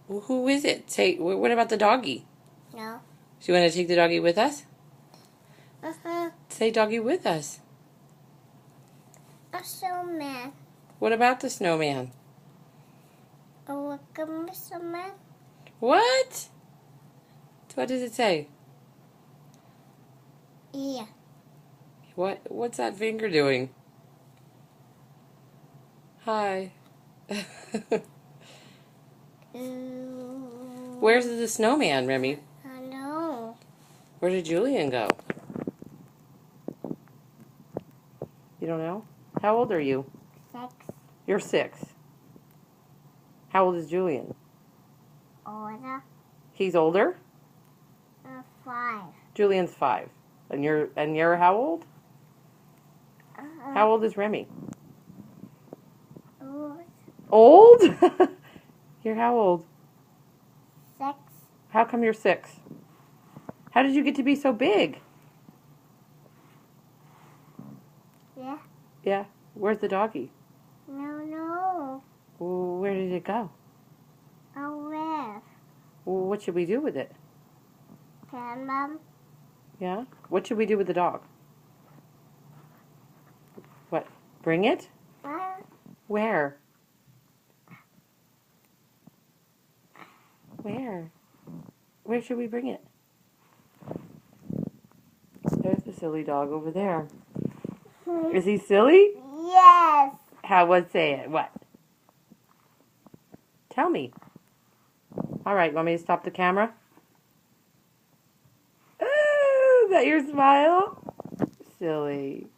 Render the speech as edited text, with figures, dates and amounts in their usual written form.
Well, who is it? Say, what about the doggy? No. Do you want to take the doggy with us? Uh-huh. Say doggy with us. A snowman. What about the snowman? A welcome snowman. What? What does it say? Yeah. What's that finger doing? Hi. Where's the snowman, Remy? I know. Where did Julian go? You don't know? How old are you? 6. You're 6. How old is Julian? Older. He's older? 5. Julian's 5. And you're how old? How old is Remy? Old? You're how old? 6. How come you're 6? How did you get to be so big? Yeah. Yeah. Where's the doggy? No. Where did it go? Where? What should we do with it? Mom. Yeah? What should we do with the dog? What? Bring it? Where? Where? Where should we bring it? There's the silly dog over there. Is he silly? Yes. How would say it? What? Tell me. All right, want me to stop the camera? Is that your smile? Silly.